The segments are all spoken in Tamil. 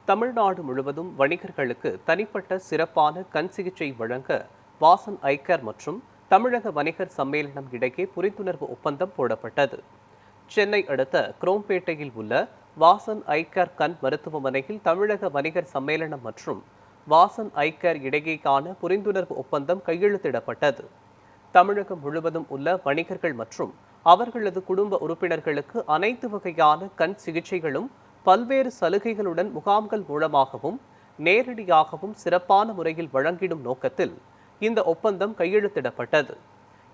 தமிழ்நாடு முழுவதும் வணிகர்களுக்கு தனிப்பட்ட சிறப்பான கண் சிகிச்சை வழங்க வாசன் ஐ கேர் மற்றும் தமிழக வணிகர் சம்மேளனம் இடையே புரிந்துணர்வு ஒப்பந்தம் போடப்பட்டது. சென்னை அடுத்த குரோம்பேட்டையில் உள்ள வாசன் ஐ கேர் கண் மருத்துவமனையில் தமிழக வணிகர் சம்மேளனம் மற்றும் வாசன் ஐ கேர் இடையேயான புரிந்துணர்வு ஒப்பந்தம் கையெழுத்திடப்பட்டது. தமிழகம் முழுவதும் உள்ள வணிகர்கள் மற்றும் அவர்களது குடும்ப உறுப்பினர்களுக்கு அனைத்து வகையான கண் சிகிச்சைகளும் பல்வேறு சலுகைகளுடன் முகாம்கள் மூலமாகவும் நேரடியாகவும் சிறப்பான முறையில் வழங்கிடும் நோக்கத்தில் இந்த ஒப்பந்தம் கையெழுத்திடப்பட்டது.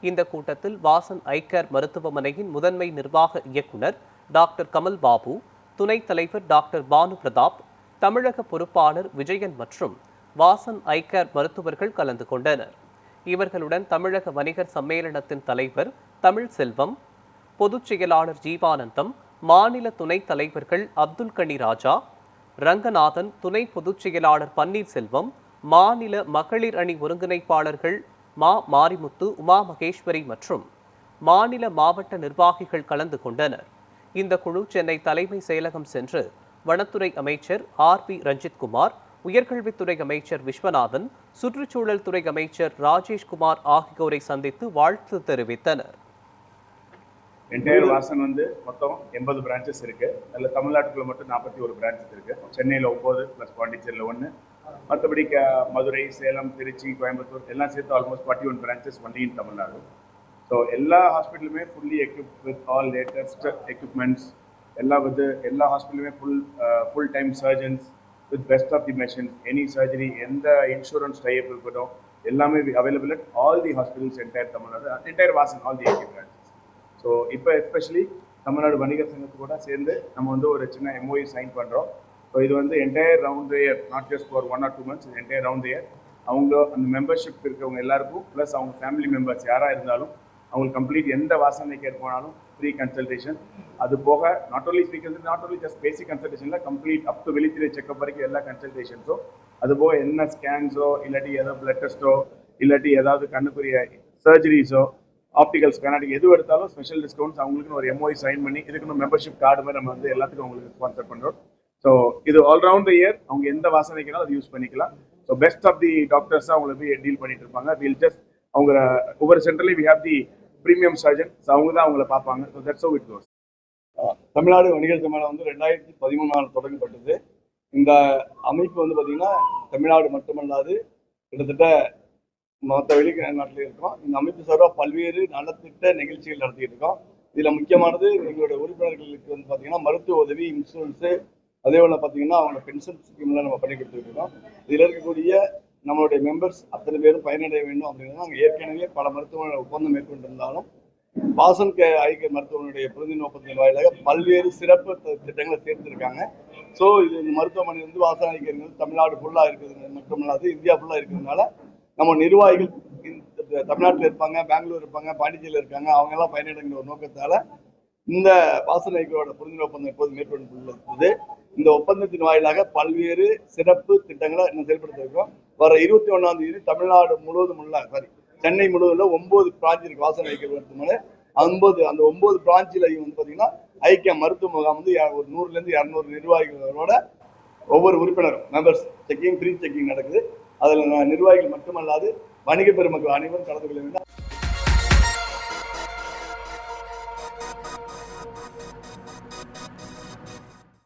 இந்த கூட்டத்தில் வாசன் ஐ கேர் மருத்துவமனையின் முதன்மை நிர்வாக இயக்குனர் டாக்டர் கமல் பாபு, துணைத் தலைவர் டாக்டர் பானு பிரதாப், தமிழக பொறுப்பாளர் விஜயன் மற்றும் வாசன் ஐ கேர் மருத்துவர்கள் கலந்து கொண்டனர். இவர்களுடன் தமிழக வணிகர் சம்மேளனத்தின் தலைவர் தமிழ் செல்வம், பொதுச் செயலாளர் ஜீவானந்தம், மாநில துணைத் தலைவர்கள் அப்துல் கனி ராஜா, ரங்கநாதன், துணை பொதுச் செயலாளர் பன்னீர்செல்வம், மாநில மகளிர் அணி ஒருங்கிணைப்பாளர்கள் மாரிமுத்து, உமா மகேஸ்வரி மற்றும் மாநில மாவட்ட நிர்வாகிகள் கலந்து கொண்டனர். இந்த குழு சென்னை தலைமை செயலகம் சென்று வனத்துறை அமைச்சர் ஆர்.பி. ரஞ்சித்குமார், உயர்கல்வித்துறை அமைச்சர் விஸ்வநாதன், சுற்றுச்சூழல் துறை அமைச்சர் ராஜேஷ்குமார் ஆகியோரை சந்தித்து வாழ்த்து தெரிவித்தனர். என்டையர் வாசன் மொத்தம் 80 பிரான்ச்சஸ் இருக்கு. அதில் தமிழ்நாட்டுக்குள்ள மட்டும் 41 பிரான்ச்சஸ் இருக்கு. சென்னையில் 9 ப்ளஸ் பாண்டிச்சேரியில் 1, மற்றபடி மதுரை, சேலம், திருச்சி, கோயம்புத்தூர் எல்லாம் சேர்த்து almost 41 branches only in Tamil Nadu. So எல்லா ஹாஸ்பிட்டலுமே fully equip with all latest equipments, எல்லா ஹாஸ்பிட்டலுமே full time surgeons with best of the machines, any surgery, எந்த இன்சூரன்ஸ் டைப் இருக்கட்டும் எல்லாமே available at all the hospitals entire Tamil Nadu, entire Vasan all the 80 branches. So இப்போ எஸ்பெஷலி தமிழ்நாடு வணிகர் சங்கத்து கூட சேர்ந்து நம்ம ஒரு சின்ன MOU சைன் பண்ணுறோம். ஸோ இது entire round year, not just for 1 or 2 months, entire round year அவங்க அந்த மெம்பர்ஷிப் இருக்கவங்க எல்லாருக்கும் ப்ளஸ் அவங்க ஃபேமிலி மெம்பர்ஸ் யாராக இருந்தாலும் அவங்களுக்கு கம்ப்ளீட் எந்த வாசனை கேர் போனாலும் ஃப்ரீ கன்சல்டேஷன். அது போக நாட் ஓன்லி ஜஸ்ட் பேசிக் கன்சல்டேஷனில் கம்ப்ளீட் அப் டு வெளித்திரை செக்அப் வரைக்கும் எல்லா கன்சல்டேஷன்ஸோ, அது போக என்ன ஸ்கேன்ஸோ இல்லாட்டி ஏதாவது பிளட் டெஸ்ட்டோ இல்லாட்டி ஏதாவது கண்ணுக்குரிய சர்ஜரிஸோ, ஆப்டிகல் ஸ்கேனாட்டிக் எது எடுத்தாலும் ஸ்பெஷல் டிஸ்கவுண்ட்ஸ் அவங்களுக்கு ஒரு MOU சைன் பண்ணி இதுக்கு மெம்பர்ஷிப் கார்டு மாதிரி நம்ம எல்லாத்துக்கும் அவங்களுக்கு ஸ்பான்சர் பண்ணுறோம். ஸோ இது ஆல்ரவுண்ட் இயர் அவங்க எந்த வாசனைக்குனாலும் அதை யூஸ் பண்ணிக்கலாம். ஸோ பெஸ்ட் ஆஃப் தி டாக்டர்ஸாக அவங்களை போய் டீல் பண்ணிட்டு இருப்பாங்க. வில் ஜஸ்ட் அவங்க ஒவ்வொரு சென்டர்லையும் we have the premium surgeon, so அவங்க தான் அவங்கள பார்ப்பாங்க. So that's how it goes. Tamil Nadu வணிகர் சம்மேளனம் 2013 தொடங்கப்பட்டது. இந்த அமைப்பு பார்த்தீங்கன்னா தமிழ்நாடு மட்டுமல்லாது கிட்டத்தட்ட மற்ற வெளிநாட்டில் இருக்கோம். இந்த அமைப்பு சார்பாக பல்வேறு நலத்திட்ட நிகழ்ச்சிகள் நடத்திட்டு இருக்கோம். இதில் முக்கியமானது எங்களுடைய உறுப்பினர்களுக்கு பார்த்தீங்கன்னா மருத்துவ உதவி, இன்சூரன்ஸு, அதே போல் பார்த்தீங்கன்னா அவங்க பென்ஷன் ஸ்கீம்லாம் நம்ம பண்ணி கொடுத்துட்டு இருக்கோம். இதில் இருக்கக்கூடிய நம்மளுடைய மெம்பர்ஸ் அத்தனை பேரும் பயனடைய வேண்டும் அப்படிங்கிறது நாங்கள் ஏற்கனவே பல மருத்துவமனை ஒப்பந்தம் மேற்கொண்டிருந்தாலும் வாசன் ஐ கேர் மருத்துவமனையுடைய புரிந்துணர்வு ஒப்பந்தத்தின் வாயிலாக பல்வேறு சிறப்பு திட்டங்களை சேர்த்திருக்காங்க. ஸோ இது இந்த மருத்துவமனை வாசன் ஐ கேர் தமிழ்நாடு ஃபுல்லாக இருக்கிறது மட்டுமல்லாது இந்தியா ஃபுல்லாக இருக்கிறதுனால நம்ம நிர்வாகிகள் தமிழ்நாட்டில் இருப்பாங்க, பெங்களூர் இருப்பாங்க, பாண்டிச்சேரியில் இருக்காங்க, அவங்க எல்லாம் பயனடைங்கிற ஒரு நோக்கத்தால இந்த வாசன் ஐ கேரோட புரிந்துணர்வு ஒப்பந்தம் இப்போது மேற்கொண்டுள்ளது. இந்த ஒப்பந்தத்தின் வாயிலாக பல்வேறு சிறப்பு திட்டங்களை இன்னும் செயல்படுத்த இருக்கோம். வர 21ஆம் தேதி தமிழ்நாடு முழுவதும் உள்ள சென்னை முழுவதும் 9 பிரான்ச் இருக்கு வாசன் ஐ கேர் மருத்துவமனை. அந்த 9 பிரான்ச்சிலையும் பார்த்தீங்கன்னா ஐக்கிய மருத்துவ முகாம் ஒரு 100லேருந்து 200 நிர்வாகிகளோட ஒவ்வொரு உறுப்பினரும் மெம்பர்ஸ் செக்கிங், ப்ரீ செக்கிங் நடக்குது. அதில் நிர்வாகிகள் மட்டுமல்லாது வணிக பெருமக்கள் அனைவரும் கலந்து கொள்ள வேண்டும்.